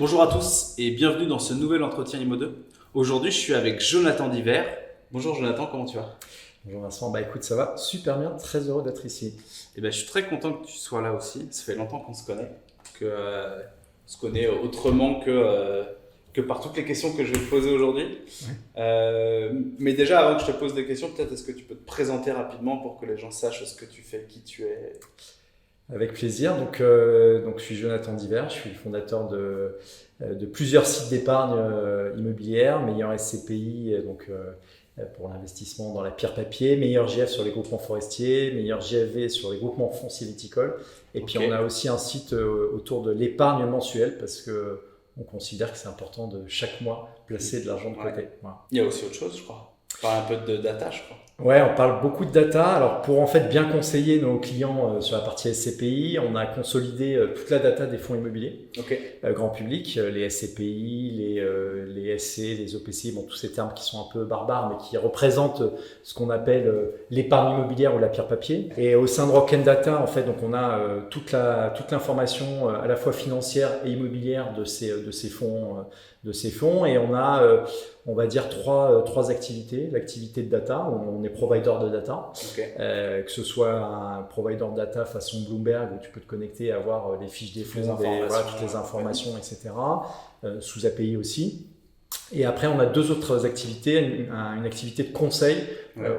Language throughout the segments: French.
Bonjour à tous et bienvenue dans ce nouvel entretien IMO2. Aujourd'hui, je suis avec Jonathan Diver. Bonjour Jonathan, comment tu vas? Bonjour Vincent, écoute, ça va super bien, très heureux d'être ici. Je suis très content que tu sois là aussi. Ça fait longtemps qu'on se connaît, qu'on se connaît autrement que par toutes les questions que je vais te poser aujourd'hui. Mais déjà, avant que je te pose des questions, peut-être est-ce que tu peux te présenter rapidement pour que les gens sachent ce que tu fais, qui tu es? Avec plaisir, je suis Jonathan Diver, je suis le fondateur de plusieurs sites d'épargne immobilière, Meilleur SCPI pour l'investissement dans la pierre papier, Meilleur GF sur les groupements forestiers, Meilleur GFV sur les groupements fonciers viticoles. Et puis on a aussi un site autour de l'épargne mensuelle parce que on considère que c'est important de chaque mois placer de l'argent de côté. Voilà. Il y a aussi autre chose, je crois. On parle un peu de data, je crois. Ouais, on parle beaucoup de data. Alors pour en fait bien conseiller nos clients sur la partie SCPI, on a consolidé toute la data des fonds immobiliers, grand public, les SCPI, les SC, les OPCI, tous ces termes qui sont un peu barbares mais qui représentent ce qu'on appelle l'épargne immobilière ou la pierre papier. Et au sein de Rock'n Data, en fait, donc on a toute l'information à la fois financière et immobilière de ces fonds, et on a on va dire trois activités. L'activité de data, où on est provider de data, que ce soit un provider de data façon Bloomberg où tu peux te connecter et avoir les fiches des fonds, toutes les informations, etc. Sous API aussi. Et après, on a deux autres activités, une activité de conseil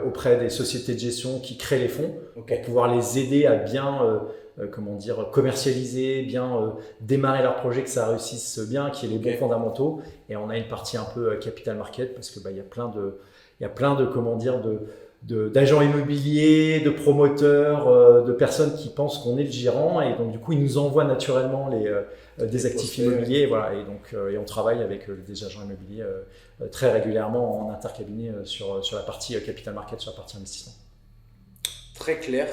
auprès des sociétés de gestion qui créent les fonds pour pouvoir les aider à bien commercialiser, bien démarrer leur projet, que ça réussisse bien, qu'il y ait les bons fondamentaux. Et on a une partie un peu capital market parce que il y a plein de d'agents immobiliers, de promoteurs, de personnes qui pensent qu'on est le gérant, et donc du coup ils nous envoient naturellement des actifs immobiliers, voilà. Et on travaille avec des agents immobiliers très régulièrement en intercabinet sur la partie capital market, sur la partie investissement. Très clair.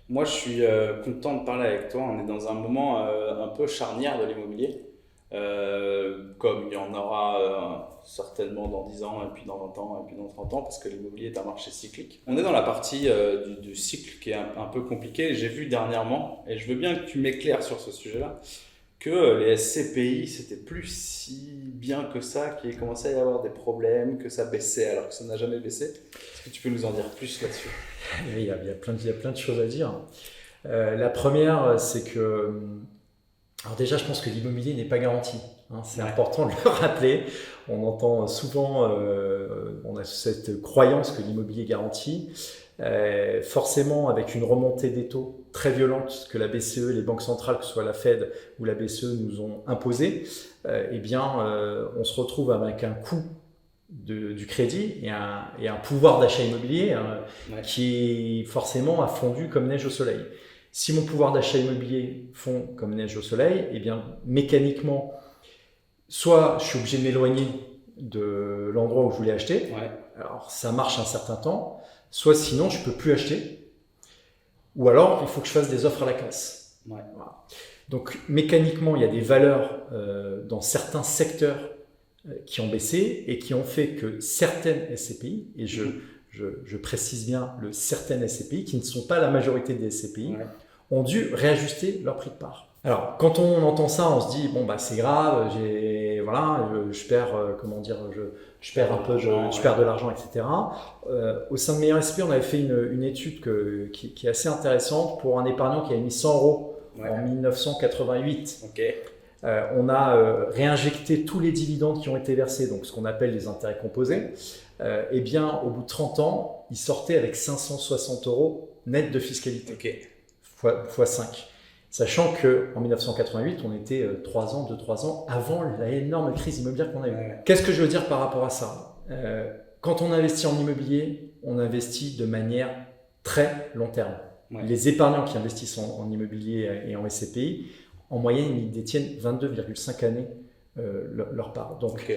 Moi, je suis content de parler avec toi. On est dans un moment un peu charnière de l'immobilier, comme il y en aura certainement dans 10 ans, et puis dans 20 ans, et puis dans 30 ans, parce que l'immobilier est un marché cyclique. On est dans la partie du cycle qui est un peu compliquée. J'ai vu dernièrement, et je veux bien que tu m'éclaires sur ce sujet-là, que les SCPI, c'était plus si bien que ça, qu'il commençait à y avoir des problèmes, que ça baissait alors que ça n'a jamais baissé. Est-ce que tu peux nous en dire plus là-dessus? Il y a plein de choses à dire. La première, c'est que... Alors déjà, je pense que l'immobilier n'est pas garanti. C'est important de le rappeler. On entend souvent, on a cette croyance que l'immobilier est garanti. Forcément, avec une remontée des taux très violente que la BCE, les banques centrales, que ce soit la Fed ou la BCE, nous ont imposé, on se retrouve avec un coût du crédit et un pouvoir d'achat immobilier qui forcément a fondu comme neige au soleil. Si mon pouvoir d'achat immobilier fond comme neige au soleil, mécaniquement, soit je suis obligé de m'éloigner de l'endroit où je voulais acheter, alors ça marche un certain temps, soit sinon je ne peux plus acheter, ou alors il faut que je fasse des offres à la casse. Voilà. Donc mécaniquement, il y a des valeurs dans certains secteurs qui ont baissé et qui ont fait que certaines SCPI, et je précise bien certaines SCPI, qui ne sont pas la majorité des SCPI, ont dû réajuster leur prix de part. Alors, quand on entend ça, on se dit, c'est grave, je perds de l'argent, etc. Au sein de Meilleur SCPI, on avait fait une étude qui est assez intéressante pour un épargnant qui avait mis 100 euros en 1988. On a réinjecté tous les dividendes qui ont été versés, donc ce qu'on appelle les intérêts composés. Au bout de 30 ans, il sortait avec 560 euros net de fiscalité, fois 5. Sachant qu'en 1988, on était 2-3 ans avant l'énorme crise immobilière qu'on a eue. Qu'est-ce que je veux dire par rapport à ça ? Quand on investit en immobilier, on investit de manière très long terme. Les épargnants qui investissent en immobilier et en SCPI, en moyenne, ils détiennent 22,5 années leur part. Donc,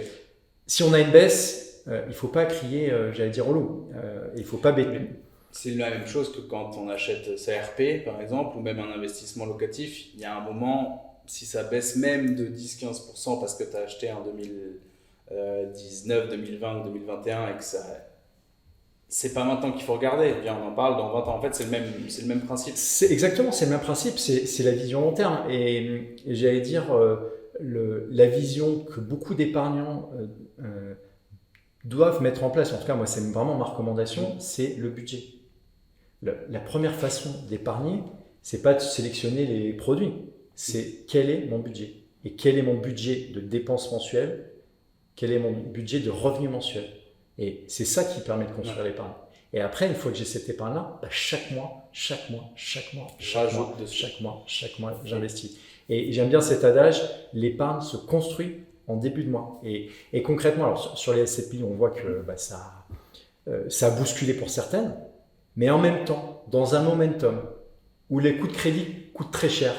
si on a une baisse, il ne faut pas crier, au loup. Il ne faut pas bêter. C'est la même chose que quand on achète sa RP, par exemple, ou même un investissement locatif. Il y a un moment, si ça baisse même de 10-15% parce que tu as acheté en 2019, 2020 ou 2021 et que ça... C'est pas maintenant qu'il faut regarder, on en parle dans 20 ans. En fait, c'est le même principe. Exactement, c'est le même principe, c'est la vision long terme. Et j'allais dire, la vision que beaucoup d'épargnants doivent mettre en place, en tout cas moi c'est vraiment ma recommandation, c'est le budget. La première façon d'épargner, c'est pas de sélectionner les produits, c'est quel est mon budget et quel est mon budget de dépenses mensuelles, quel est mon budget de revenus mensuels. Et c'est ça qui permet de construire l'épargne. Et après, une fois que j'ai cette épargne-là, chaque mois, j'investis. Et j'aime bien cet adage, l'épargne se construit en début de mois. Et concrètement, alors sur les SCPI, on voit que ça a bousculé pour certaines, mais en même temps, dans un momentum où les coûts de crédit coûtent très cher,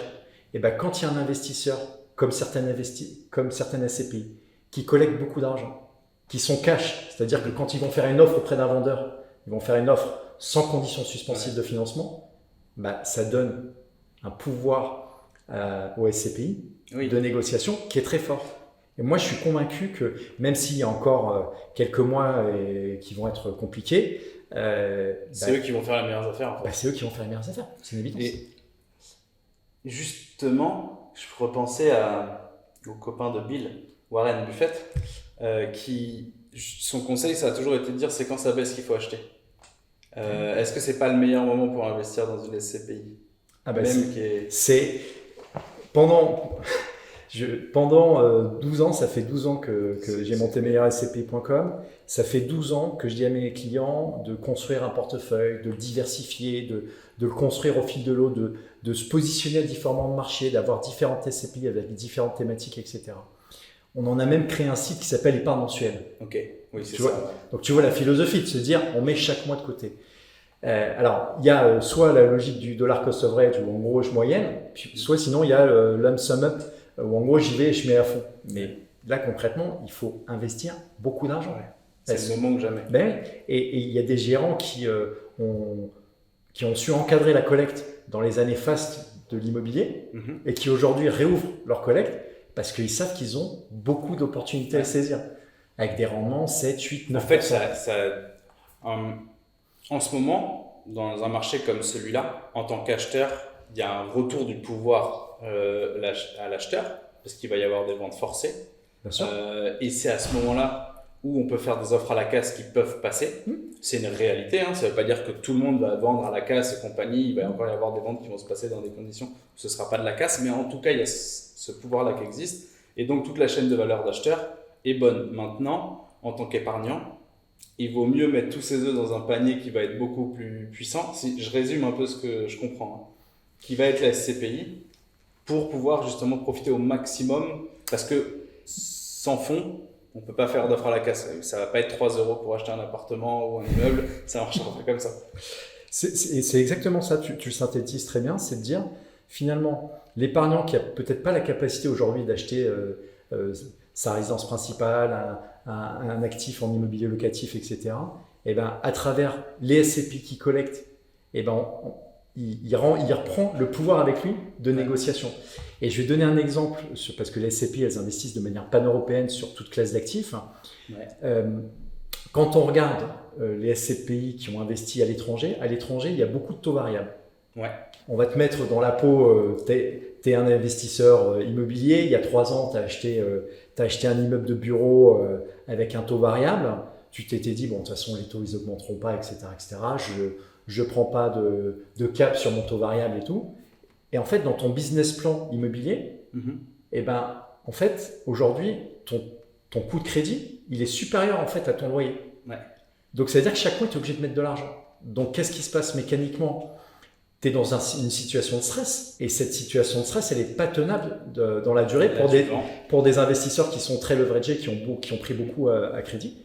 et quand il y a un investisseur comme certaines SCPI qui collectent beaucoup d'argent, qui sont cash, c'est-à-dire que quand ils vont faire une offre auprès d'un vendeur, ils vont faire une offre sans condition suspensive de financement, ça donne un pouvoir au SCPI de négociation qui est très fort. Et moi, je suis convaincu que même s'il y a encore quelques mois qui vont être compliqués, c'est eux qui vont faire les meilleures affaires. En fait. C'est eux qui vont faire les meilleures affaires, c'est une évidence. Et justement, je repensais au copain de Bill, Warren Buffett, qui son conseil, ça a toujours été de dire c'est quand ça baisse qu'il faut acheter. Est-ce que c'est pas le meilleur moment pour investir dans une SCPI? C'est pendant 12 ans, ça fait 12 ans que j'ai monté meilleurscpi.com. Ça fait 12 ans que je dis à mes clients de construire un portefeuille, de le diversifier, de le construire au fil de l'eau, de se positionner à différents marchés, d'avoir différentes SCPI avec différentes thématiques, etc. On en a même créé un site qui s'appelle Épargne mensuelle. Ok, oui, c'est ça. Donc tu vois la philosophie de se dire on met chaque mois de côté. Alors il y a soit la logique du dollar cost average où en gros je moyenne, puis, soit sinon il y a lump sum up où en gros j'y vais et je mets à fond. Mais là concrètement il faut investir beaucoup d'argent. Ouais. C'est le moment que jamais. Et il y a des gérants qui ont su encadrer la collecte dans les années fastes de l'immobilier et qui aujourd'hui réouvrent leur collecte parce qu'ils savent qu'ils ont beaucoup d'opportunités à saisir avec des rendements 7, 8, 9%. En fait, en ce moment, dans un marché comme celui-là, en tant qu'acheteur, il y a un retour du pouvoir à l'acheteur parce qu'il va y avoir des ventes forcées. Bien sûr. Et c'est à ce moment-là où on peut faire des offres à la casse qui peuvent passer. C'est une réalité, ça ne veut pas dire que tout le monde va vendre à la casse et compagnie. Il va encore y avoir des ventes qui vont se passer dans des conditions où ce ne sera pas de la casse, mais en tout cas, il y a ce pouvoir-là qui existe. Et donc, toute la chaîne de valeur d'acheteur est bonne. Maintenant, en tant qu'épargnant, il vaut mieux mettre tous ses œufs dans un panier qui va être beaucoup plus puissant. Si je résume un peu ce que je comprends, qui va être la SCPI, pour pouvoir justement profiter au maximum, parce que sans fonds, on ne peut pas faire d'offre à la casse. Ça ne va pas être 3 € pour acheter un appartement ou un immeuble, ça ne marchera pas comme ça. C'est exactement ça, tu le synthétises très bien, c'est de dire finalement l'épargnant qui n'a peut-être pas la capacité aujourd'hui d'acheter sa résidence principale, un actif en immobilier locatif, etc. À travers les SCPI qui collectent, il reprend le pouvoir avec lui de négociation. Et je vais donner un exemple, parce que les SCPI, elles investissent de manière pan-européenne sur toute classe d'actifs. Quand on regarde les SCPI qui ont investi à l'étranger, il y a beaucoup de taux variables. On va te mettre dans la peau, tu es un investisseur immobilier, il y a 3 ans, tu as acheté un immeuble de bureau avec un taux variable, tu t'étais dit, bon, de toute façon, les taux, ils n'augmenteront pas, etc. Je ne prends pas de cap sur mon taux variable et tout. Et en fait, dans ton business plan immobilier, en fait, aujourd'hui, ton coût de crédit, il est supérieur en fait à ton loyer. Donc, ça veut dire que chaque mois, tu es obligé de mettre de l'argent. Donc, qu'est-ce qui se passe mécaniquement? Tu es dans une situation de stress. Et cette situation de stress, elle n'est pas tenable dans la durée pour des investisseurs qui sont très leveragés, qui ont pris beaucoup à crédit.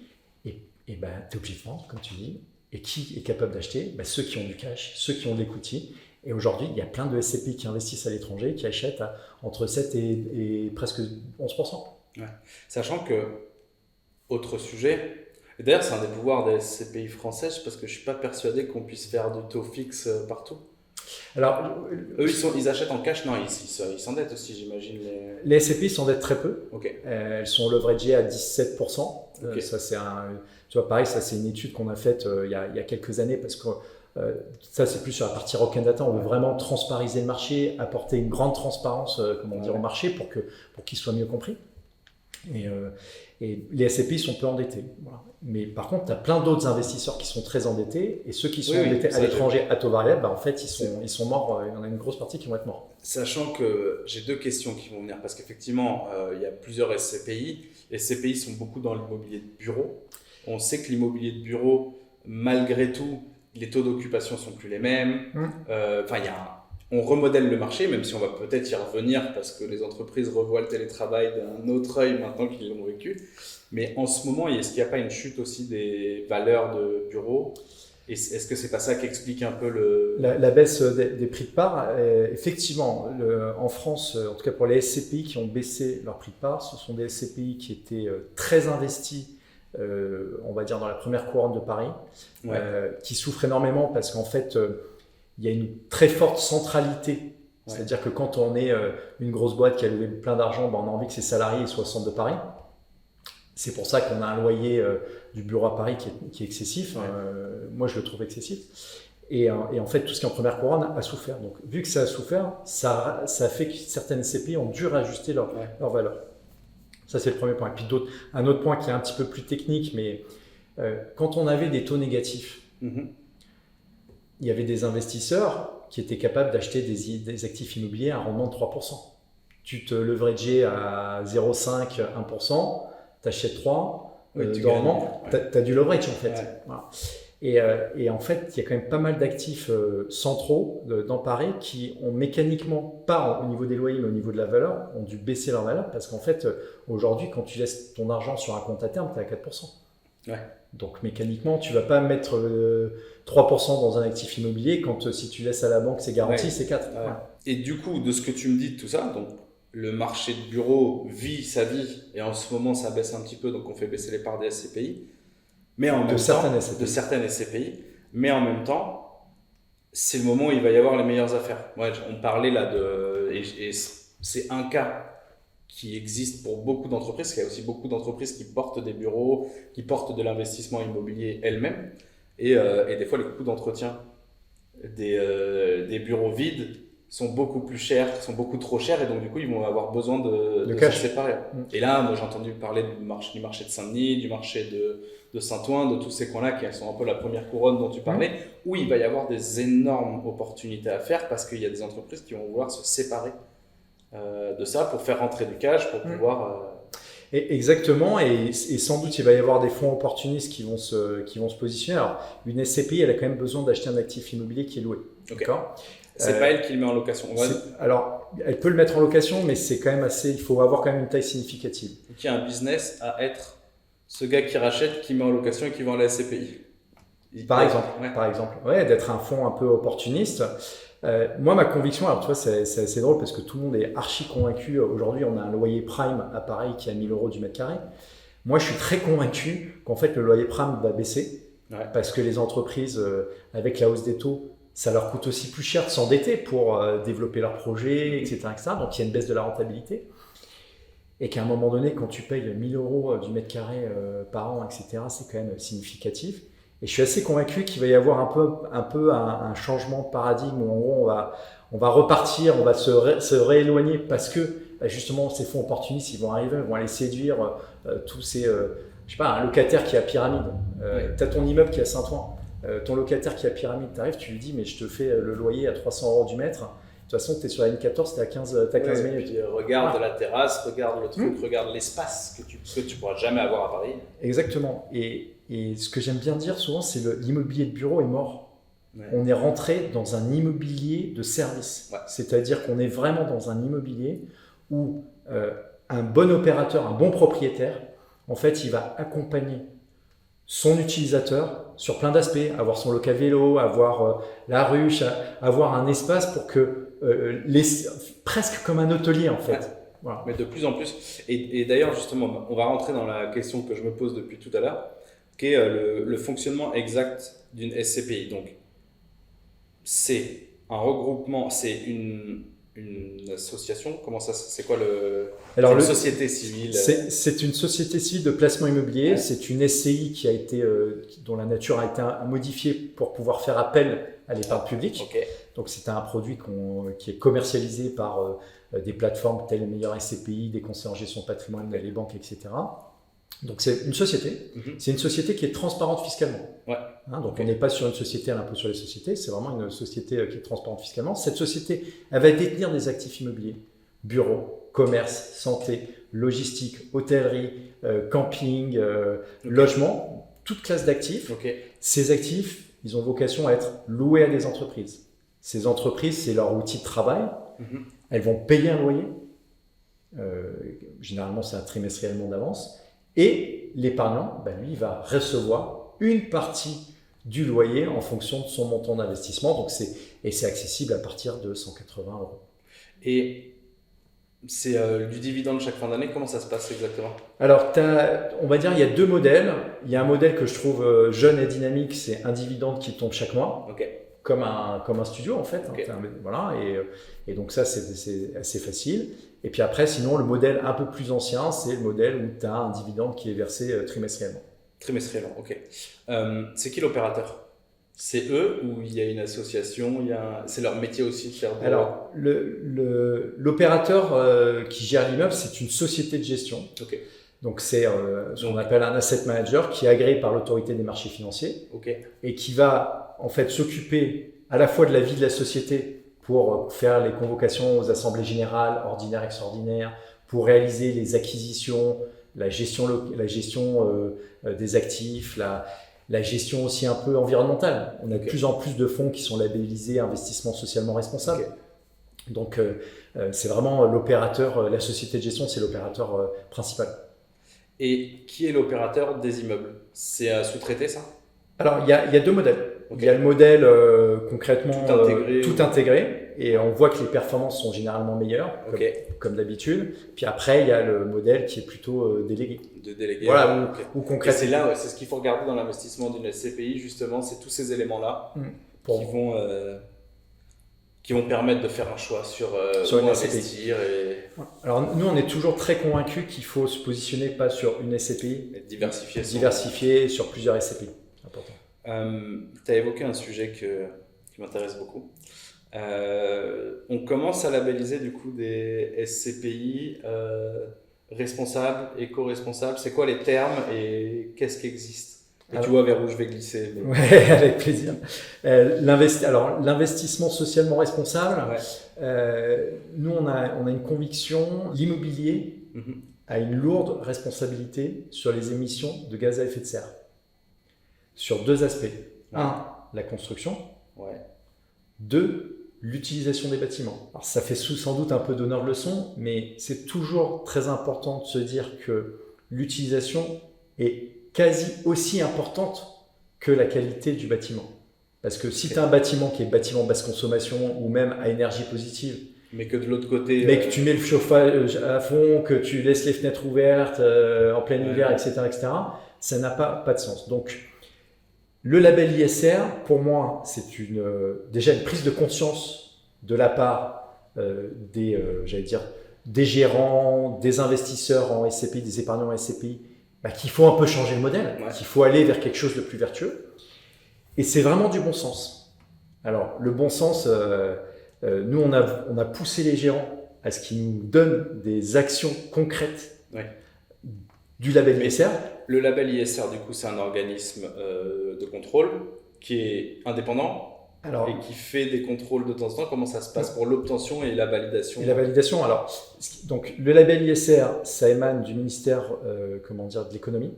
Et tu es obligé de vendre, comme tu dis. Et qui est capable d'acheter? Ceux qui ont du cash, ceux qui ont de l'equity. Et aujourd'hui, il y a plein de SCPI qui investissent à l'étranger, qui achètent entre 7 et presque 11%. Sachant que, autre sujet, et d'ailleurs c'est un des pouvoirs des SCPI françaises, parce que je ne suis pas persuadé qu'on puisse faire de taux fixe partout. Alors, eux, ils achètent en cash? Non, ils s'endettent aussi, j'imagine. Les SCPI s'endettent très peu. Elles sont leveragées à 17%. Ça, c'est tu vois, pareil, ça c'est une étude qu'on a faite il y a quelques années parce que Ça, c'est plus sur la partie Rock and Data. On veut vraiment transpariser le marché, apporter une grande transparence au marché pour qu'il soit mieux compris. Et les SCPI sont peu endettés. Voilà. Mais par contre, tu as plein d'autres investisseurs qui sont très endettés. Et ceux qui sont endettés à l'étranger à taux variable, en fait, ils sont morts. Il y en a une grosse partie qui vont être morts. Sachant que j'ai deux questions qui vont venir. Parce qu'effectivement, il y a plusieurs SCPI. Les SCPI sont beaucoup dans l'immobilier de bureau. On sait que l'immobilier de bureau, malgré tout, les taux d'occupation sont plus les mêmes. On remodèle le marché, même si on va peut-être y revenir parce que les entreprises revoient le télétravail d'un autre œil maintenant qu'ils l'ont vécu. Mais en ce moment, est-ce qu'il n'y a pas une chute aussi des valeurs de bureaux? Est-ce que c'est pas ça qui explique un peu la baisse des prix de part? Effectivement, en France, en tout cas pour les SCPI qui ont baissé leur prix de part, ce sont des SCPI qui étaient très investis, on va dire dans la première couronne de Paris, qui souffrent énormément parce qu'en fait, il y a une très forte centralité. C'est-à-dire que quand on est une grosse boîte qui a levé plein d'argent, on a envie que ses salariés soient au centre de Paris. C'est pour ça qu'on a un loyer du bureau à Paris qui est excessif. Moi, je le trouve excessif. Et en fait, tout ce qui est en première couronne a souffert. Donc, vu que ça a souffert, ça fait que certaines CPI ont dû réajuster leur valeur. Ça, c'est le premier point. Et puis un autre point qui est un petit peu plus technique, mais quand on avait des taux négatifs, il y avait des investisseurs qui étaient capables d'acheter des actifs immobiliers à un rendement de 3%. Tu te leverageais à 0,5, 1%, tu achètes 3, normalement, tu as du leverage en fait. Voilà. Et en fait, il y a quand même pas mal d'actifs centraux dans Paris qui ont mécaniquement, pas au niveau des loyers, mais au niveau de la valeur, ont dû baisser leur valeur parce qu'en fait, aujourd'hui, quand tu laisses ton argent sur un compte à terme, tu es à 4%. Donc mécaniquement, tu ne vas pas mettre 3% dans un actif immobilier quand si tu laisses à la banque, c'est garanti, c'est 4%. Et du coup, de ce que tu me dis de tout ça, donc le marché de bureau vit sa vie et en ce moment, ça baisse un petit peu, donc on fait baisser les parts des SCPI. Mais en même temps, de certaines SCPI, mais en même temps, c'est le moment où il va y avoir les meilleures affaires. On parlait là et c'est un cas qui existe pour beaucoup d'entreprises, parce qu'il y a aussi beaucoup d'entreprises qui portent des bureaux, qui portent de l'investissement immobilier elles-mêmes, et des fois les coûts d'entretien des bureaux vides sont beaucoup plus chers, sont beaucoup trop chers, et donc du coup ils vont avoir besoin de se séparer. Et là, moi j'ai entendu parler du marché de Saint-Denis, du marché de Saint-Ouen, de tous ces coins-là qui sont un peu la première couronne dont tu parlais, où il va y avoir des énormes opportunités à faire parce qu'il y a des entreprises qui vont vouloir se séparer de ça pour faire rentrer du cash, pour pouvoir... Exactement, et sans doute il va y avoir des fonds opportunistes qui vont se positionner. Alors, une SCPI, elle a quand même besoin d'acheter un actif immobilier qui est loué. D'accord. C'est pas elle qui le met en location. Alors, elle peut le mettre en location, mais c'est quand même assez. Il faut avoir quand même une taille significative. Donc, il y a un business à être ce gars qui rachète, qui met en location et qui vend la SCPI. Par exemple, d'être un fonds un peu opportuniste. Moi, ma conviction, alors tu vois, c'est assez drôle parce que tout le monde est archi convaincu. Aujourd'hui, on a un loyer prime à Paris qui est à 1 000 € du mètre carré. Moi, je suis très convaincu qu'en fait, le loyer prime va baisser parce que les entreprises, avec la hausse des taux, ça leur coûte aussi plus cher de s'endetter pour développer leurs projets, etc., etc. Donc, il y a une baisse de la rentabilité. Et qu'à un moment donné, quand tu payes 1 000 € du mètre carré par an, etc., c'est quand même significatif. Et je suis assez convaincu qu'il va y avoir un peu un changement de paradigme où en gros on va repartir, on va se rééloigner parce que justement ces fonds opportunistes ils vont arriver, ils vont aller séduire tous ces, je sais pas, un locataire qui est à Pyramide. Tu as ton immeuble qui est à Saint-Ouen, ton locataire qui est à Pyramide, tu arrives, tu lui dis mais je te fais le loyer à 300 € du mètre. De toute façon, tu es sur la ligne 14, tu es à 15 minutes. Puis, regarde la terrasse, regarde le truc, regarde l'espace que tu pourras jamais avoir à Paris. Exactement. Et ce que j'aime bien dire souvent, c'est l'immobilier de bureau est mort. On est rentré dans un immobilier de service. C'est-à-dire qu'on est vraiment dans un immobilier où un bon opérateur, un bon propriétaire, en fait, il va accompagner son utilisateur sur plein d'aspects, avoir son local vélo, avoir la ruche, avoir un espace pour que presque comme un hôtelier en fait. Voilà. Mais de plus en plus, et d'ailleurs justement, on va rentrer dans la question que je me pose depuis tout à l'heure, qui est le fonctionnement exact d'une SCPI. Donc, c'est un regroupement, c'est une association? Comment ça, c'est quoi le... Alors, une société civile? C'est une société civile de placement immobilier. Ouais. C'est une SCI qui a été, dont la nature a été modifiée pour pouvoir faire appel à l'épargne publique. Okay. Donc, c'est un produit qui est commercialisé par des plateformes telles les meilleurs SCPI, des conseillers en gestion de patrimoine, les banques, etc. Donc, c'est une société. C'est une société qui est transparente fiscalement. Ouais. Hein, donc, on n'est pas sur une société à l'impôt sur les sociétés. C'est vraiment une société qui est transparente fiscalement. Cette société, elle va détenir des actifs immobiliers, bureaux, commerce, santé, logistique, hôtellerie, camping, logement, toute classe d'actifs. Ces actifs, ils ont vocation à être loués à des entreprises. Ces entreprises, c'est leur outil de travail. Elles vont payer un loyer. Généralement, c'est un trimestriellement d'avance. Et l'épargnant, lui, va recevoir une partie du loyer en fonction de son montant d'investissement. Donc c'est accessible à partir de 180 €. Et c'est du dividende chaque fin d'année, comment ça se passe exactement? Alors, on va dire il y a deux modèles. Il y a un modèle que je trouve jeune et dynamique, c'est un dividende qui tombe chaque mois, comme un studio en fait. Voilà, et donc ça, c'est assez facile. Et puis après, sinon, le modèle un peu plus ancien, c'est le modèle où tu as un dividende qui est versé trimestriellement. Trimestriellement, ok. C'est qui l'opérateur? C'est eux ou il y a une association, c'est leur métier aussi de faire Alors, l'opérateur qui gère l'immeuble, c'est une société de gestion. Donc, c'est ce qu'on appelle un asset manager qui est agréé par l'autorité des marchés financiers et qui va en fait s'occuper à la fois de la vie de la société pour faire les convocations aux assemblées générales, ordinaires, extraordinaires, pour réaliser les acquisitions, la gestion des actifs, la gestion aussi un peu environnementale. On a de plus en plus de fonds qui sont labellisés investissement socialement responsable. Donc, c'est vraiment l'opérateur, la société de gestion, c'est l'opérateur principal. Et qui est l'opérateur des immeubles? C'est sous-traité ça? Alors, il y a deux modèles. Il y a le modèle concrètement tout intégré et on voit que les performances sont généralement meilleures, comme d'habitude. Puis après, il y a le modèle qui est plutôt délégué. De délégué. Voilà, ou concrètement. C'est là, c'est ce qu'il faut regarder dans l'investissement d'une SCPI, justement, c'est tous ces éléments-là qui vont permettre de faire un choix sur où investir. Alors nous, on est toujours très convaincus qu'il faut se positionner pas sur une SCPI, mais diversifier sur plusieurs SCPI. Important. Tu as évoqué un sujet qui m'intéresse beaucoup. On commence à labelliser du coup des SCPI responsables, éco-responsables. C'est quoi les termes et qu'est-ce qui existe? Et tu vois vers où je vais glisser. Oui, avec plaisir. L'investissement socialement responsable, nous on a une conviction, l'immobilier a une lourde responsabilité sur les émissions de gaz à effet de serre. Sur deux aspects. Un, la construction. Deux, l'utilisation des bâtiments. Alors ça fait sans doute un peu d'honneur de leçon, mais c'est toujours très important de se dire que l'utilisation est quasi aussi importante que la qualité du bâtiment. Parce que si tu as un bâtiment qui est bâtiment basse consommation ou même à énergie positive, mais que de l'autre côté... Mais que tu mets le chauffage à fond, que tu laisses les fenêtres ouvertes en plein hiver, etc., ça n'a pas de sens. Donc, le label ISR, pour moi, c'est déjà une prise de conscience de la part des gérants, des investisseurs en SCPI, des épargnants en SCPI, qu'il faut un peu changer le modèle, qu'il faut aller vers quelque chose de plus vertueux. Et c'est vraiment du bon sens. Alors, le bon sens, nous, on a poussé les gérants à ce qu'ils nous donnent des actions concrètes du label ISR. Le label ISR, du coup, c'est un organisme de contrôle qui est indépendant et qui fait des contrôles de temps en temps. Comment ça se passe pour l'obtention et la validation? Donc, le label ISR, ça émane du ministère de l'économie.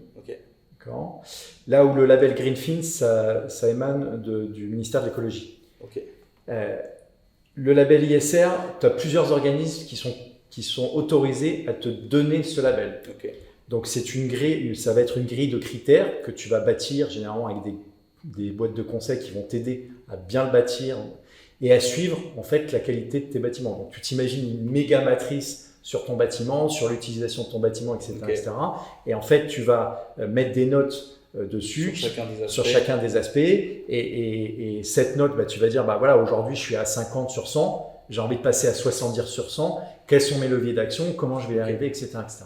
D'accord. Là où le label Greenfin, ça émane du ministère de l'écologie. Le label ISR, tu as plusieurs organismes qui sont autorisés à te donner ce label. Donc, ça va être une grille de critères que tu vas bâtir généralement avec des boîtes de conseil qui vont t'aider à bien le bâtir et à suivre en fait la qualité de tes bâtiments. Donc, tu t'imagines une méga matrice sur ton bâtiment, sur l'utilisation de ton bâtiment, etc., etc. Et en fait, tu vas mettre des notes dessus sur chacun des aspects et cette note, tu vas dire, voilà, aujourd'hui, je suis à 50 sur 100. j'ai envie de passer à 70 sur 100, quels sont mes leviers d'action, comment je vais y arriver, etc. etc.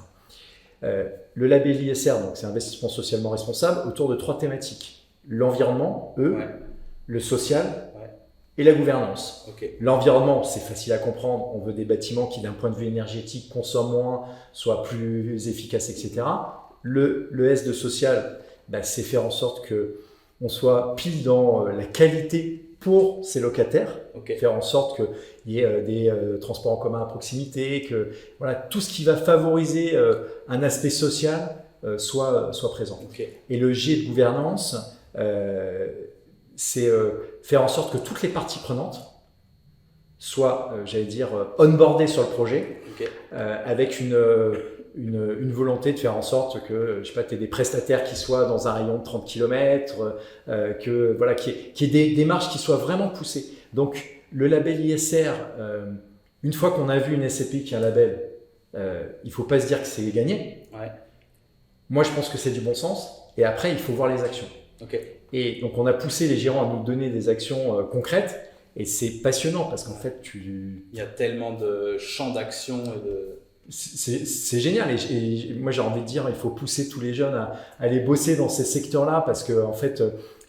Le label ISR, donc c'est investissement socialement responsable, autour de 3 thématiques. L'environnement, le social et la gouvernance. L'environnement, c'est facile à comprendre, on veut des bâtiments qui d'un point de vue énergétique consomment moins, soient plus efficaces, etc. Le S de social, c'est faire en sorte qu'on soit pile dans la qualité pour ses locataires, faire en sorte qu'il y ait des transports en commun à proximité, que voilà, tout ce qui va favoriser un aspect social soit présent. Et le G de gouvernance, c'est faire en sorte que toutes les parties prenantes soient, onboardées sur le projet, avec une volonté de faire en sorte que, tu aies des prestataires qui soient dans un rayon de 30 km, qu'il y ait des démarches qui soient vraiment poussées. Donc, le label ISR, une fois qu'on a vu une SCPI qui a un label, il ne faut pas se dire que c'est gagné. Moi, je pense que c'est du bon sens. Et après, il faut voir les actions. Et donc, on a poussé les gérants à nous donner des actions concrètes. Et c'est passionnant parce qu'en fait, il y a tellement de champs d'action et de... C'est génial et moi j'ai envie de dire il faut pousser tous les jeunes à aller bosser dans ces secteurs-là parce qu'en fait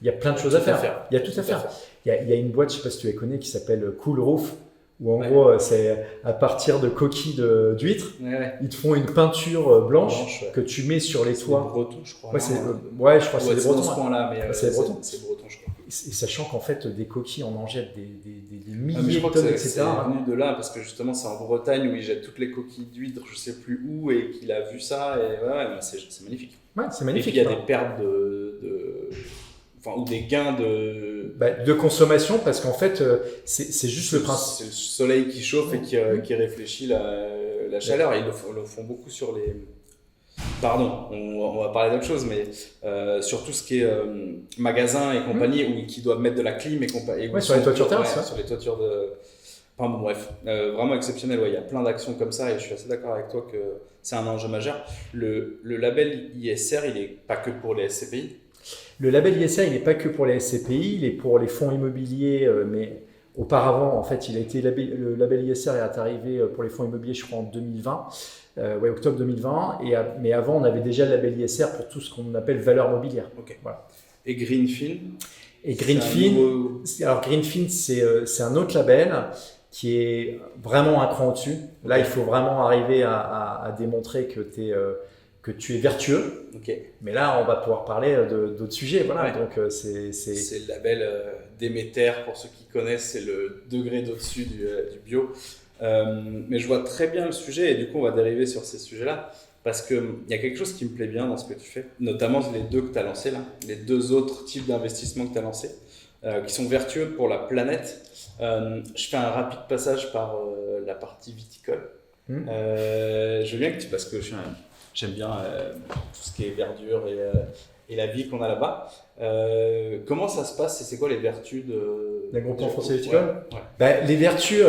il y a plein de choses à faire. Il y a tout à faire. Il y a une boîte, je ne sais pas si tu la connais, qui s'appelle Cool Roof où en gros c'est à partir de coquilles d'huîtres, ils te font une peinture blanche que tu mets sur les toits. C'est des Bretons, je crois. Je crois que c'est des Bretons. Dans ce coin-là, mais c'est des Bretons. C'est breton, je crois. Et sachant qu'en fait, des coquilles, on en jette des milliers de tonnes, etc. C'est venu de là, parce que justement, c'est en Bretagne où ils jettent toutes les coquilles d'huîtres, je ne sais plus où, et qu'il a vu ça, et c'est magnifique. C'est magnifique. Et puis il y a des pertes ou des gains de consommation, parce qu'en fait, c'est juste le principe. C'est le soleil qui chauffe et qui réfléchit la chaleur. Ils le font beaucoup sur les... Pardon, on va parler d'autre chose, mais sur tout ce qui est magasin et compagnie, où qui doivent mettre de la clim et compagnie. Sur les toitures terrestres. Sur les toitures de... Enfin bon, bref, vraiment exceptionnel. Il y a plein d'actions comme ça et je suis assez d'accord avec toi que c'est un enjeu majeur. Le label ISR, il n'est pas que pour les SCPI. Le label ISR, il n'est pas que pour les SCPI, il est pour les fonds immobiliers, mais auparavant, en fait, le label ISR est arrivé pour les fonds immobiliers, je crois, en 2020. Octobre 2020, mais avant on avait déjà le label ISR pour tout ce qu'on appelle valeur mobilière. Voilà. Et Greenfin Alors Greenfin c'est un autre label qui est vraiment un cran au-dessus. Là il faut vraiment arriver à démontrer que tu es vertueux. Mais là on va pouvoir parler d'autres sujets. Voilà. Donc c'est le label Déméter, pour ceux qui connaissent, c'est le degré d'au-dessus du bio. Mais je vois très bien le sujet et du coup on va dériver sur ces sujets-là parce qu'il y a quelque chose qui me plaît bien dans ce que tu fais, notamment les 2 que tu as lancés là, les 2 autres types d'investissements que tu as lancés qui sont vertueux pour la planète. Je fais un rapide passage par la partie viticole. Je veux bien que parce que j'aime bien tout ce qui est verdure et la vie qu'on a là-bas. Comment ça se passe et c'est quoi les vertus d'un groupement foncier viticole? Les vertus...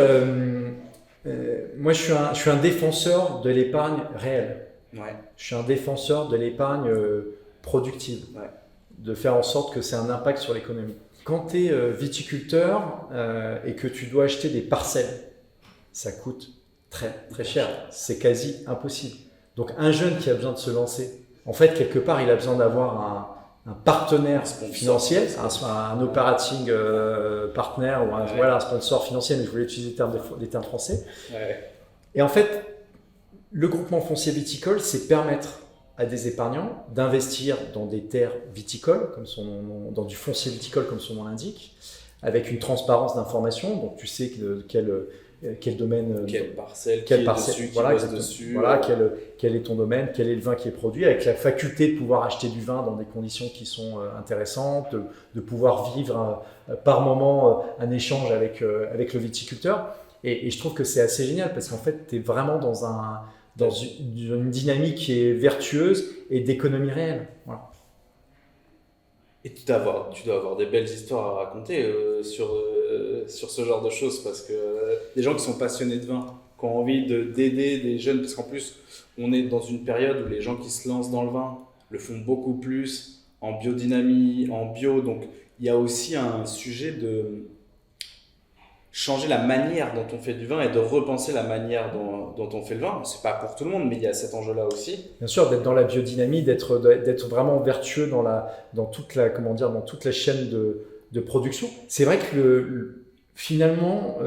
moi, je suis un défenseur de l'épargne réelle. Je suis un défenseur de l'épargne productive. De faire en sorte que c'est un impact sur l'économie. Quand tu es viticulteur et que tu dois acheter des parcelles, ça coûte très, très cher. C'est quasi impossible. Donc, un jeune qui a besoin de se lancer, en fait, quelque part, il a besoin d'avoir un partenaire financier, un operating partner ou un sponsor financier, mais je voulais utiliser des termes français. Et en fait, le groupement foncier viticole, c'est permettre à des épargnants d'investir dans des terres viticoles, dans du foncier viticole comme son nom l'indique, avec une transparence d'information, donc tu sais quel domaine, quelle parcelle, dessus, quel est ton domaine, quel est le vin qui est produit, avec la faculté de pouvoir acheter du vin dans des conditions qui sont intéressantes, de pouvoir vivre par moment un échange avec le viticulteur. Et je trouve que c'est assez génial parce qu'en fait, tu es vraiment dans une dynamique qui est vertueuse et d'économie réelle. Voilà. Et tu dois avoir des belles histoires à raconter sur ce genre de choses parce que des gens qui sont passionnés de vin, qui ont envie d'aider des jeunes, parce qu'en plus on est dans une période où les gens qui se lancent dans le vin le font beaucoup plus en biodynamie, en bio, donc il y a aussi un sujet de changer la manière dont on fait du vin et de repenser la manière dont on fait le vin. C'est pas pour tout le monde, mais il y a cet enjeu-là aussi. Bien sûr, d'être dans la biodynamie, d'être vraiment vertueux dans toute la chaîne de production. C'est vrai que finalement,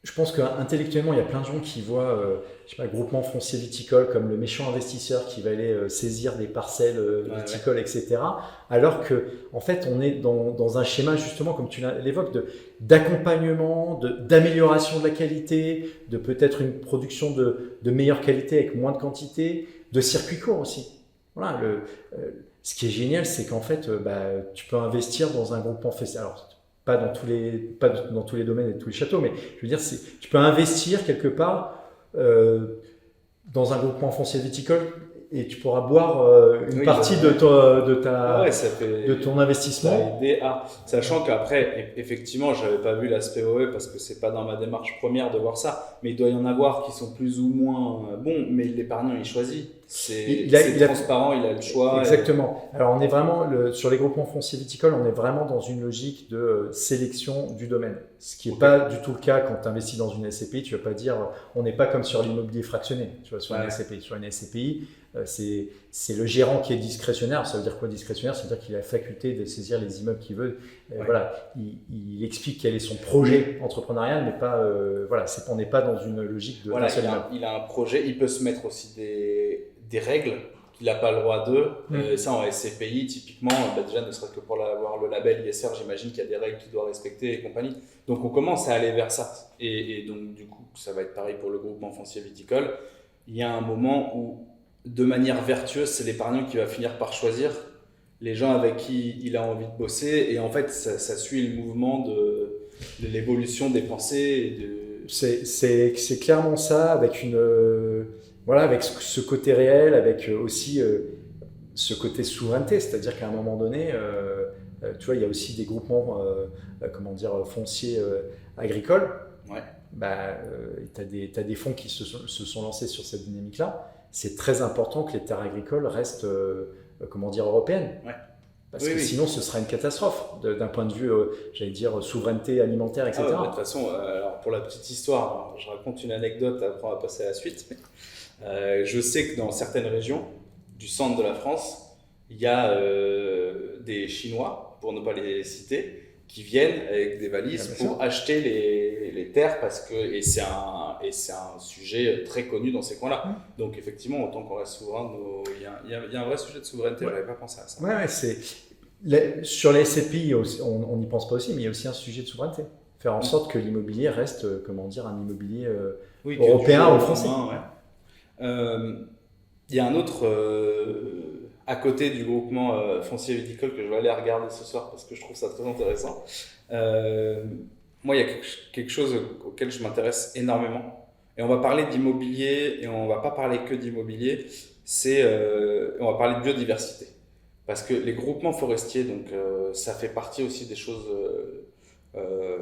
je pense qu'intellectuellement, il y a plein de gens qui voient je sais pas, le groupement foncier viticole comme le méchant investisseur qui va aller saisir des parcelles viticoles, etc. Alors que, en fait, on est dans un schéma, justement, comme tu l'évoques, d'accompagnement, d'amélioration de la qualité, de peut-être une production de meilleure qualité avec moins de quantité, de circuits courts aussi. Voilà, ce qui est génial, c'est qu'en fait, tu peux investir dans un groupement foncier. Alors, pas dans tous les domaines et tous les châteaux, mais je veux dire, tu peux investir quelque part dans un groupement foncier viticole et tu pourras boire une partie de ton investissement. Sachant qu'après, effectivement, je n'avais pas vu l'aspect OE parce que c'est pas dans ma démarche première de voir ça, mais il doit y en avoir qui sont plus ou moins bons, mais l'épargnant il choisit. C'est transparent, il a le choix. Exactement. Alors on est vraiment, sur les groupements fonciers viticoles, on est vraiment dans une logique de sélection du domaine. Ce qui n'est pas du tout le cas quand tu investis dans une SCPI. Tu ne vas pas dire, on n'est pas comme sur l'immobilier fractionné, tu vois, sur une SCPI. Sur une SCPI, c'est le gérant qui est discrétionnaire. Ça veut dire quoi discrétionnaire? Ça veut dire qu'il a la faculté de saisir les immeubles qu'il veut. Voilà, il explique quel est son projet entrepreneurial, mais pas, on n'est pas dans une logique de. Voilà, il a un projet, il peut se mettre aussi des règles qu'il n'a pas le droit d'eux. Ça, en SCPI, typiquement, déjà, ne serait-ce que pour avoir le label ISR, j'imagine qu'il y a des règles qu'il doit respecter et compagnie. Donc, on commence à aller vers ça. Et donc, du coup, ça va être pareil pour le groupement foncier viticole. Il y a un moment où, de manière vertueuse, c'est l'épargnant qui va finir par choisir les gens avec qui il a envie de bosser. Et en fait, ça suit le mouvement de l'évolution des pensées. C'est clairement ça, avec avec ce côté réel, avec aussi ce côté souveraineté, c'est-à-dire qu'à un moment donné, tu vois, il y a aussi des groupements, fonciers agricoles. Ouais. Tu as des fonds qui se sont lancés sur cette dynamique-là. C'est très important que les terres agricoles restent, européennes. Ouais. Parce que sinon, ce sera une catastrophe d'un point de vue, souveraineté alimentaire, etc. De toute façon, alors pour la petite histoire, je raconte une anecdote, après on va passer à la suite. Je sais que dans certaines régions du centre de la France, il y a des Chinois, pour ne pas les citer, qui viennent avec des valises pour acheter les terres et c'est un sujet très connu dans ces coins-là. Donc effectivement, autant qu'on reste souverain, il y a un vrai sujet de souveraineté. Je n'avais pas pensé à ça. Sur les SCPI, on n'y pense pas aussi, mais il y a aussi un sujet de souveraineté. Faire en sorte que l'immobilier reste, un immobilier européen ou français. Il y a un autre à côté du groupement foncier viticole que je vais aller regarder ce soir parce que je trouve ça très intéressant. Moi, il y a quelque chose auquel je m'intéresse énormément. Et on va parler d'immobilier et on ne va pas parler que d'immobilier. On va parler de biodiversité. Parce que les groupements forestiers, donc, ça fait partie aussi des choses.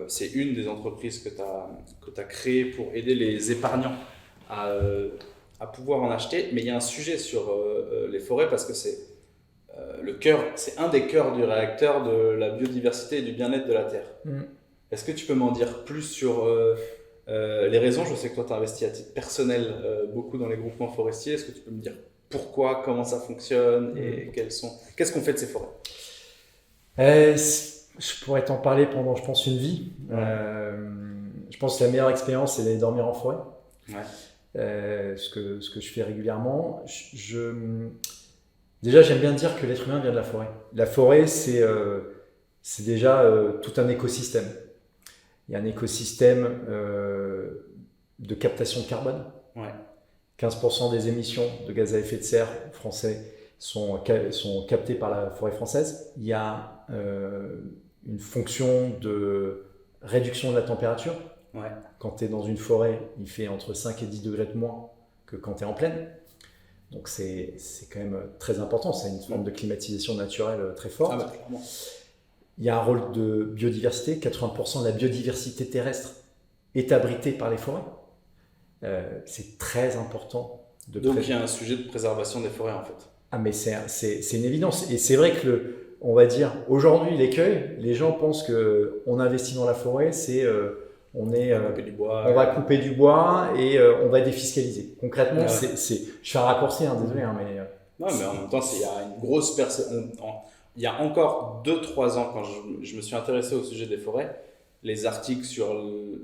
C'est une des entreprises que tu as créées pour aider les épargnants à pouvoir en acheter. Mais il y a un sujet sur les forêts parce que c'est un des cœurs du réacteur de la biodiversité et du bien-être de la terre. Est-ce que tu peux m'en dire plus sur les raisons? Je sais que toi, tu as investi à titre personnel beaucoup dans les groupements forestiers. Est-ce que tu peux me dire pourquoi, comment ça fonctionne et qu'est-ce qu'on fait de ces forêts? Je pourrais t'en parler pendant, je pense, une vie. Je pense que la meilleure expérience, c'est d'aller dormir en forêt. Ce que je fais régulièrement. Déjà, j'aime bien dire que l'être humain vient de la forêt. La forêt, c'est déjà tout un écosystème. Il y a un écosystème de captation de carbone. 15% des émissions de gaz à effet de serre français sont captées par la forêt française. Il y a une fonction de réduction de la température. Quand tu es dans une forêt, il fait entre 5 et 10 degrés de moins que quand tu es en plaine. Donc c'est quand même très important. C'est une forme de climatisation naturelle très forte. Il y a un rôle de biodiversité. 80% de la biodiversité terrestre est abritée par les forêts. C'est très important. Donc il y a un sujet de préservation des forêts en fait. Mais c'est une évidence. Et c'est vrai que on va dire, aujourd'hui, l'écueil, les gens pensent qu'on investit dans la forêt, c'est on va couper du bois et on va défiscaliser. Concrètement, je fais un raccourci, désolé, mais... Non, mais en même temps, il y a une grosse il y a encore 2-3 ans, quand je me suis intéressé au sujet des forêts, les articles sur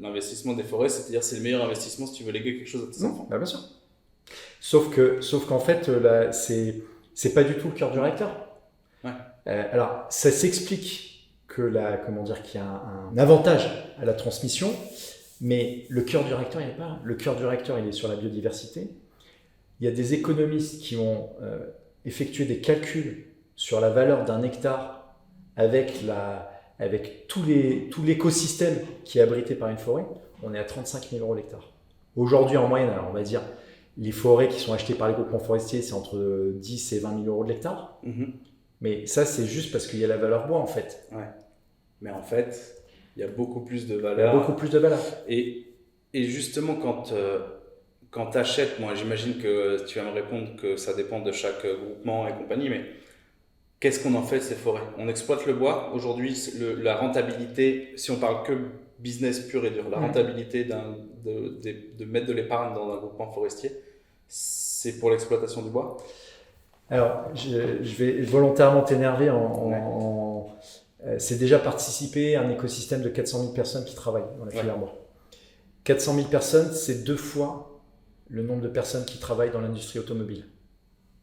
l'investissement des forêts, c'est-à-dire c'est le meilleur investissement si tu veux léguer quelque chose à tes enfants. Bien sûr. Sauf qu'en fait, là, c'est pas du tout le cœur du réacteur. Ouais. Alors, ça s'explique qu'il y a un avantage à la transmission, mais le cœur du réacteur, il n'y est pas. Le cœur du réacteur, il est sur la biodiversité. Il y a des économistes qui ont effectué des calculs sur la valeur d'un hectare avec tout l'écosystème qui est abrité par une forêt. On est à 35 000 € l'hectare. Aujourd'hui, en moyenne, alors on va dire, les forêts qui sont achetées par les groupements forestiers, c'est entre 10 et 20 000 € de l'hectare. Mais ça, c'est juste parce qu'il y a la valeur bois, en fait. Ouais. Mais en fait, il y a beaucoup plus de valeur. Il y a beaucoup plus de valeur. Et justement, quand tu achètes, moi j'imagine que tu vas me répondre que ça dépend de chaque groupement et compagnie, mais qu'est-ce qu'on en fait de ces forêts? On exploite le bois. Aujourd'hui, la rentabilité, si on parle que business pur et dur, la rentabilité de mettre de l'épargne dans un groupement forestier, c'est pour l'exploitation du bois? Alors, je vais volontairement t'énerver c'est déjà participer à un écosystème de 400 000 personnes qui travaillent dans la filière bois. 400 000 personnes, c'est 2 fois le nombre de personnes qui travaillent dans l'industrie automobile.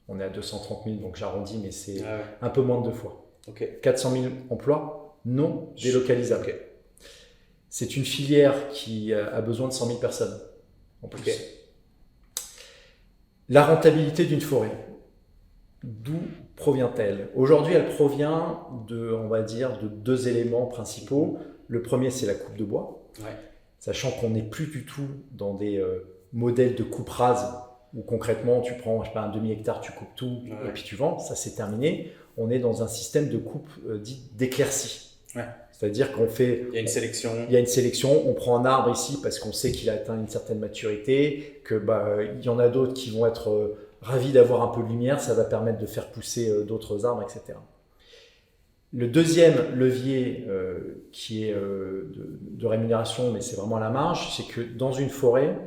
On est à 230 000, donc j'arrondis, mais c'est un peu moins de 2 fois. 400 000 emplois non délocalisables. C'est une filière qui a besoin de 100 000 personnes en plus. La rentabilité d'une forêt, d'où provient-elle? Aujourd'hui, elle provient on va dire, de 2 éléments principaux. Le premier, c'est la coupe de bois. Sachant qu'on n'est plus du tout dans des modèles de coupe rase où concrètement tu prends un demi-hectare, tu coupes tout et puis tu vends, ça c'est terminé. On est dans un système de coupe dite d'éclaircie. C'est-à-dire qu'on fait... Il y a une sélection. Il y a une sélection, on prend un arbre ici parce qu'on sait qu'il a atteint une certaine maturité, il y en a d'autres qui vont être ravis d'avoir un peu de lumière, ça va permettre de faire pousser d'autres arbres, etc. Le deuxième levier qui est de rémunération, mais c'est vraiment à la marge, c'est que dans une forêt,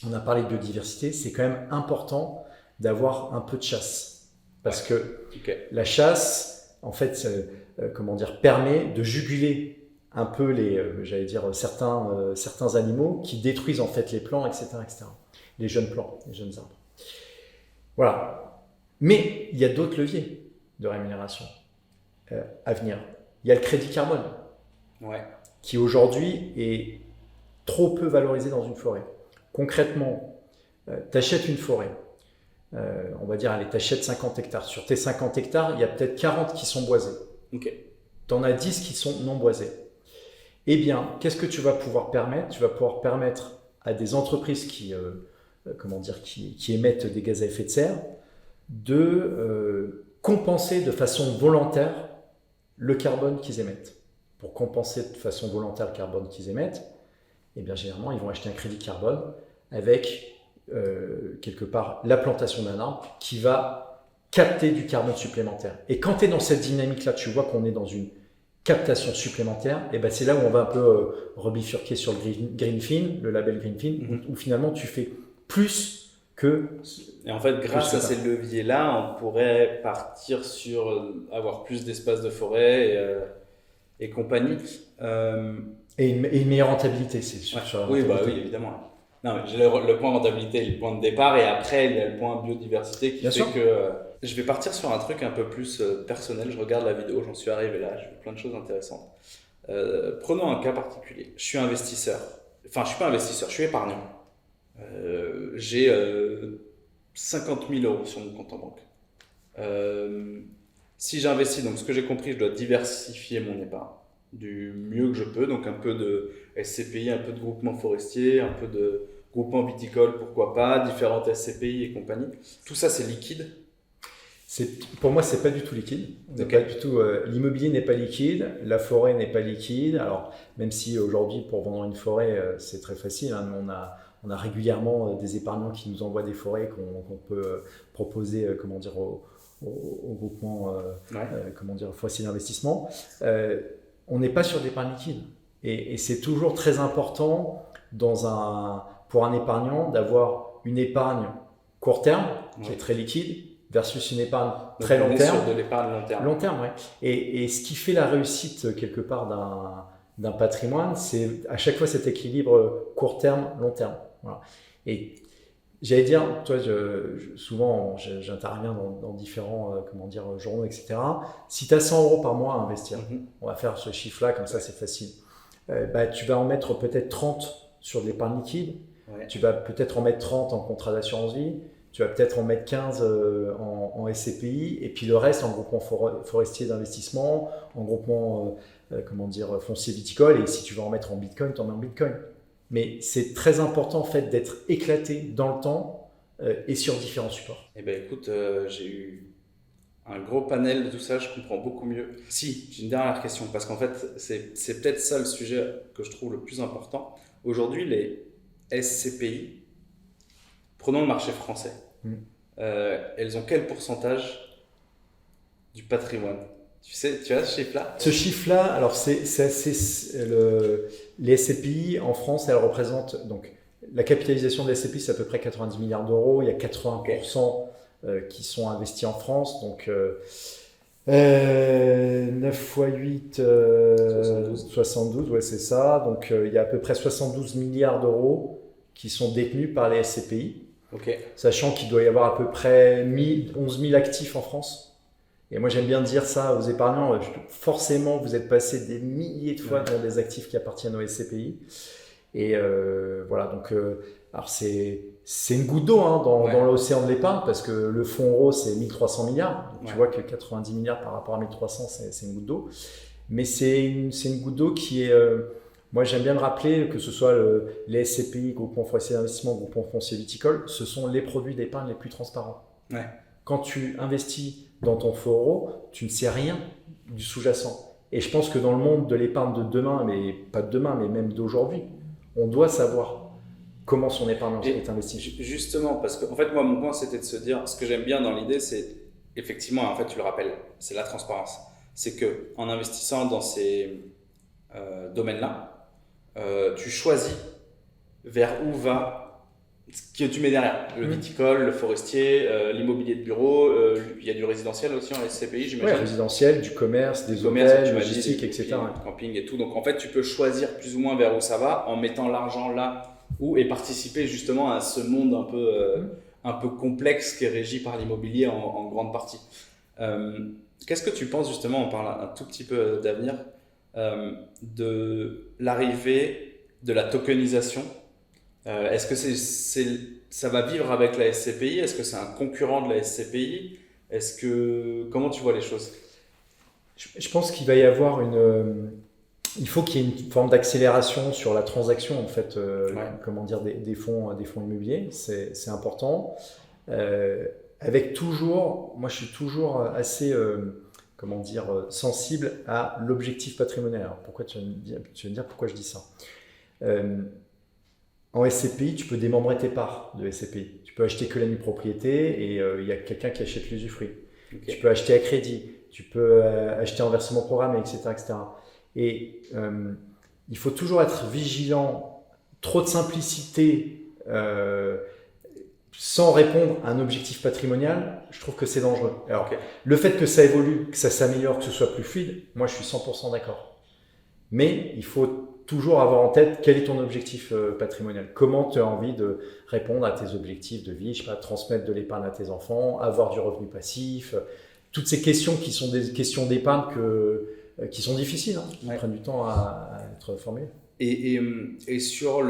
on a parlé de biodiversité, c'est quand même important d'avoir un peu de chasse. Parce que la chasse, en fait, permet de juguler un peu certains animaux qui détruisent en fait les plants, etc., etc. Les jeunes plants, les jeunes arbres. Voilà. Mais il y a d'autres leviers de rémunération à venir. Il y a le crédit carbone, qui aujourd'hui est trop peu valorisé dans une forêt. Concrètement, tu achètes une forêt, on va dire, allez, tu achètes 50 hectares. Sur tes 50 hectares, il y a peut-être 40 qui sont boisés. Tu en as 10 qui sont non boisés. Eh bien, qu'est-ce que tu vas pouvoir permettre? Tu vas pouvoir permettre à des entreprises qui émettent des gaz à effet de serre de compenser de façon volontaire le carbone qu'ils émettent. Pour compenser de façon volontaire le carbone qu'ils émettent, eh bien, généralement, ils vont acheter un crédit carbone avec, quelque part, la plantation d'un arbre qui va capter du carbone supplémentaire. Et quand tu es dans cette dynamique-là, tu vois qu'on est dans une captation supplémentaire, et ben c'est là où on va un peu rebifurquer sur le Greenfin, le label Greenfin, où finalement tu fais plus que... Et en fait, grâce à ces leviers-là, on pourrait partir sur avoir plus d'espace de forêt et compagnie. Et une meilleure rentabilité, c'est sûr. Oui, évidemment. Non, mais j'ai le point rentabilité, le point de départ, et après, il y a le point biodiversité qui fait que... je vais partir sur un truc un peu plus personnel. Je regarde la vidéo, j'en suis arrivé là, j'ai vu plein de choses intéressantes. Prenons un cas particulier. Je suis investisseur. Enfin, je suis pas investisseur, je suis épargnant. J'ai 50 000 € sur mon compte en banque. Si j'investis, donc ce que j'ai compris, je dois diversifier mon épargne du mieux que je peux, donc un peu de SCPI, un peu de groupement forestier, un peu de groupement viticole, pourquoi pas, différentes SCPI et compagnie. Tout ça, c'est liquide. Pour moi, c'est pas du tout liquide. L'immobilier n'est pas liquide, la forêt n'est pas liquide. Alors, même si aujourd'hui, pour vendre une forêt, c'est très facile. On a régulièrement des épargnants qui nous envoient des forêts qu'on peut proposer, au groupement forestier d'investissement, on n'est pas sur d'épargne liquide. Et c'est toujours très important pour un épargnant d'avoir une épargne court terme qui est très liquide versus une épargne très long terme. Sur de l'épargne long terme. Long terme, ouais. Et ce qui fait la réussite quelque part d'un patrimoine, c'est à chaque fois cet équilibre court terme, long terme. Voilà. Et j'allais dire, toi, souvent j'interviens dans différents journaux, etc. Si tu as 100 euros par mois à investir, on va faire ce chiffre-là, comme ça c'est facile. Tu vas en mettre peut-être 30 sur de l'épargne liquide, tu vas peut-être en mettre 30 en contrat d'assurance vie, tu vas peut-être en mettre 15 en SCPI, et puis le reste en groupement forestier d'investissement, en groupement foncier viticole, et si tu veux en mettre en Bitcoin, tu en mets en Bitcoin. Mais c'est très important en fait d'être éclaté dans le temps et sur différents supports. Eh bien écoute, j'ai eu un gros panel de tout ça, je comprends beaucoup mieux. Si, j'ai une dernière question, parce qu'en fait, c'est peut-être ça le sujet que je trouve le plus important. Aujourd'hui, les SCPI, prenons le marché français, elles ont quel pourcentage du patrimoine? Tu as ce chiffre-là? Ce chiffre-là, alors les SCPI en France, elles représentent, donc la capitalisation de la SCPI, c'est à peu près 90 milliards d'euros, il y a 80% qui sont investis en France, donc 9 x 8, 72, ouais c'est ça, donc il y a à peu près 72 milliards d'euros qui sont détenus par les SCPI, sachant qu'il doit y avoir à peu près 11 000 actifs en France. Et moi, j'aime bien dire ça aux épargnants. Forcément, vous êtes passé des milliers de fois dans des actifs qui appartiennent aux SCPI. Et voilà, donc alors c'est une goutte d'eau dans l'océan de l'épargne, parce que le fonds euro, c'est 1300 milliards. Donc, tu vois que 90 milliards par rapport à 1300, c'est une goutte d'eau. Mais c'est une goutte d'eau qui est... moi, j'aime bien le rappeler, que ce soit les SCPI, groupement forestier d'investissement, groupement foncier viticole, ce sont les produits d'épargne les plus transparents. Ouais. Quand tu investis dans ton fonds euro, tu ne sais rien du sous-jacent. Et je pense que dans le monde de l'épargne de demain, mais pas de demain, mais même d'aujourd'hui, on doit savoir comment son épargne est investie. Justement, parce que en fait, moi, mon point, c'était de se dire, ce que j'aime bien dans l'idée, c'est effectivement, en fait, tu le rappelles, c'est la transparence. C'est que en investissant dans ces domaines-là, tu choisis vers où va ce que tu mets derrière, le viticole, le forestier, l'immobilier de bureau, il y a du résidentiel aussi en SCPI, j'imagine. Oui, résidentiel, du commerce, des hôtels, logistique, etc. Camping et tout. Donc en fait, tu peux choisir plus ou moins vers où ça va en mettant l'argent là et participer justement à ce monde un peu complexe qui est régi par l'immobilier en grande partie. Qu'est-ce que tu penses justement, on parle un tout petit peu d'avenir, de l'arrivée de la tokenisation? Est-ce que ça va vivre avec la SCPI? Est-ce que c'est un concurrent de la SCPI? Comment tu vois les choses? Je pense qu'il va y avoir il faut qu'il y ait une forme d'accélération sur la transaction en fait, des fonds immobiliers. C'est important. Avec toujours, moi je suis toujours assez sensible à l'objectif patrimonial. Alors pourquoi tu vas me dire pourquoi je dis ça? En SCPI, tu peux démembrer tes parts de SCPI. Tu peux acheter que la nue propriété et il y a quelqu'un qui achète l'usufruit. Tu peux acheter à crédit, tu peux acheter en versement programmé, etc. etc. Et il faut toujours être vigilant. Trop de simplicité sans répondre à un objectif patrimonial, je trouve que c'est dangereux. Alors, le fait que ça évolue, que ça s'améliore, que ce soit plus fluide, moi je suis 100% d'accord. Mais il faut toujours avoir en tête quel est ton objectif patrimonial. Comment tu as envie de répondre à tes objectifs de vie, je sais pas, transmettre de l'épargne à tes enfants, avoir du revenu passif, toutes ces questions qui sont des questions d'épargne qui sont difficiles, qui prennent du temps à être formulées. Et sur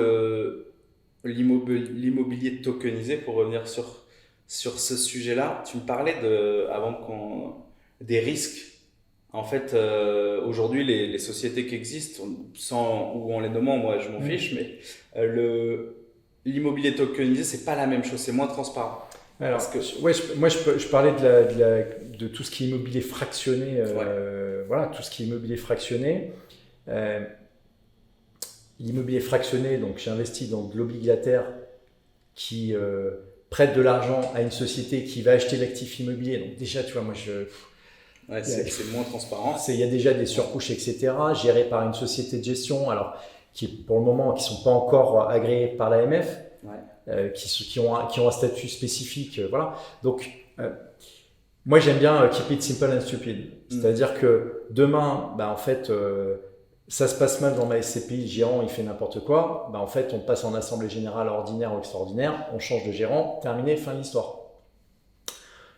l'immobilier tokenisé, pour revenir sur ce sujet-là, tu me parlais des risques. En fait, aujourd'hui, les sociétés qui existent, ou en les nommant, moi je m'en fiche, mais l'immobilier tokenisé, c'est pas la même chose, c'est moins transparent. Alors, je parlais de tout ce qui est immobilier fractionné. Voilà, tout ce qui est immobilier fractionné. L'immobilier fractionné, donc j'ai investi dans de l'obligataire qui prête de l'argent à une société qui va acheter l'actif immobilier. Donc déjà, tu vois, moi, ouais, c'est moins transparent. Il y a déjà des surcouches, etc., gérées par une société de gestion, alors qui pour le moment, qui sont pas encore agréées par l'AMF, qui ont un statut spécifique, voilà. Donc moi, j'aime bien keep it simple and stupid. C'est-à-dire que demain, en fait, ça se passe mal dans ma SCPI, le gérant, il fait n'importe quoi. En fait, on passe en assemblée générale ordinaire ou extraordinaire, on change de gérant, terminé, fin de l'histoire.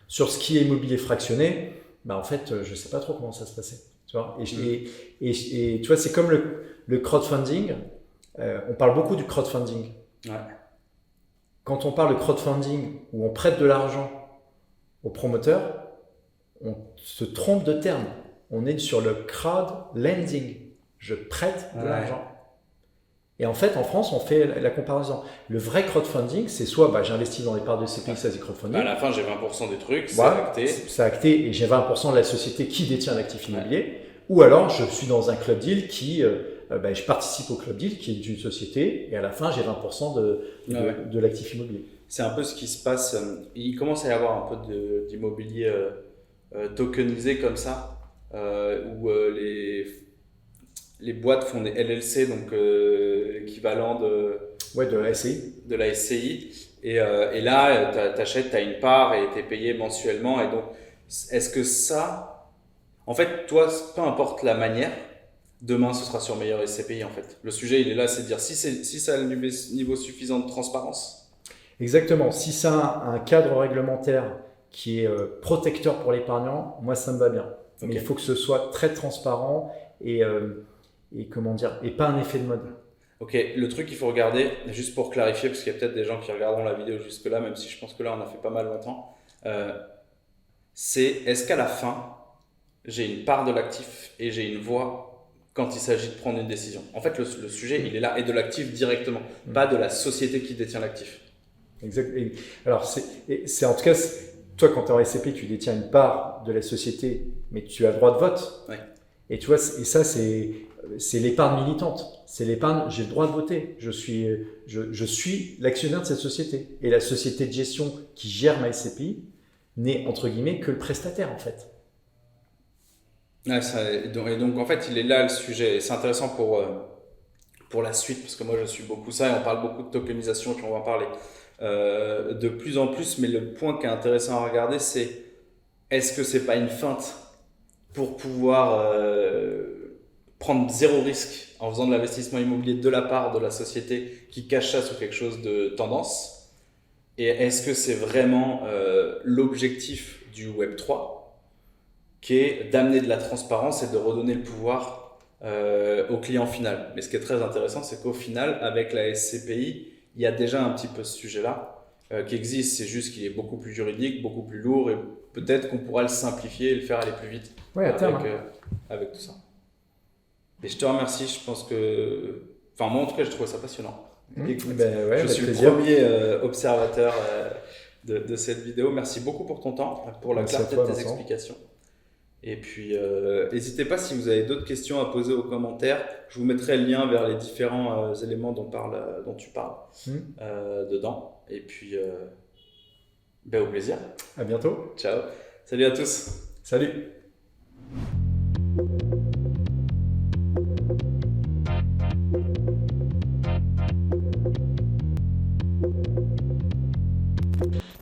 Sur ce qui est immobilier fractionné, en fait, je sais pas trop comment ça se passait. Tu vois, et tu vois, c'est comme le crowdfunding. On parle beaucoup du crowdfunding. Ouais. Quand on parle de crowdfunding, où on prête de l'argent aux promoteurs, on se trompe de terme. On est sur le crowdlending. Je prête de l'argent. Et en fait, en France, on fait la comparaison. Le vrai crowdfunding, c'est soit j'investis dans les parts de SCPI, ça c'est crowdfunding. À la fin, j'ai 20% des trucs, c'est acté. C'est acté et j'ai 20% de la société qui détient l'actif immobilier. Ou alors, je suis dans un club deal qui, je participe au club deal qui est une société et à la fin, j'ai 20% de l'actif immobilier. C'est un peu ce qui se passe. Il commence à y avoir un peu d'immobilier tokenisé comme ça, où les boîtes font des LLC, donc l'équivalent de la SCI. De la SCI. Et là, tu achètes, tu as une part et tu es payé mensuellement. Et donc, est-ce que ça, en fait, toi, peu importe la manière, demain, ce sera sur meilleur SCPI en fait. Le sujet, il est là, c'est de dire si ça a le niveau suffisant de transparence. Exactement. Si ça a un cadre réglementaire qui est protecteur pour l'épargnant, moi, ça me va bien. Okay. Mais il faut que ce soit très transparent et comment dire, et pas un effet de mode. Ok, le truc qu'il faut regarder, juste pour clarifier, parce qu'il y a peut-être des gens qui regarderont la vidéo jusque-là, même si je pense que là, on a fait pas mal longtemps, c'est est-ce qu'à la fin, j'ai une part de l'actif et j'ai une voix quand il s'agit de prendre une décision. En fait, le sujet, il est là, et de l'actif directement, pas de la société qui détient l'actif. Exact. Alors, c'est en tout cas, toi, quand tu es en SCP, tu détiens une part de la société, mais tu as le droit de vote. Ouais. Et tu vois, et ça, c'est l'épargne militante. C'est l'épargne, j'ai le droit de voter. Je suis l'actionnaire de cette société. Et la société de gestion qui gère ma SCPI n'est, entre guillemets, que le prestataire, en fait. Ouais, et donc, en fait, il est là le sujet. Et c'est intéressant pour la suite, parce que moi, je suis beaucoup ça, et on parle beaucoup de tokenisation, puis on va en parler de plus en plus. Mais le point qui est intéressant à regarder, c'est est-ce que c'est pas une feinte pour pouvoir prendre zéro risque en faisant de l'investissement immobilier de la part de la société qui cache ça sous quelque chose de tendance? Et est-ce que c'est vraiment l'objectif du Web3 qui est d'amener de la transparence et de redonner le pouvoir au client final? Mais ce qui est très intéressant, c'est qu'au final, avec la SCPI, il y a déjà un petit peu ce sujet-là qui existe. C'est juste qu'il est beaucoup plus juridique, beaucoup plus lourd, et peut-être qu'on pourra le simplifier et le faire aller plus vite avec tout ça. Et je te remercie, je pense que... Enfin, moi en tout cas, je trouve ça passionnant. Écoute, je suis le premier observateur de cette vidéo. Merci beaucoup pour ton temps, pour la clarté de tes explications. Et puis, n'hésitez pas si vous avez d'autres questions à poser aux commentaires. Je vous mettrai le lien vers les différents éléments dont tu parles dedans. Et puis, au plaisir. À bientôt. Ciao. Salut à tous. Salut.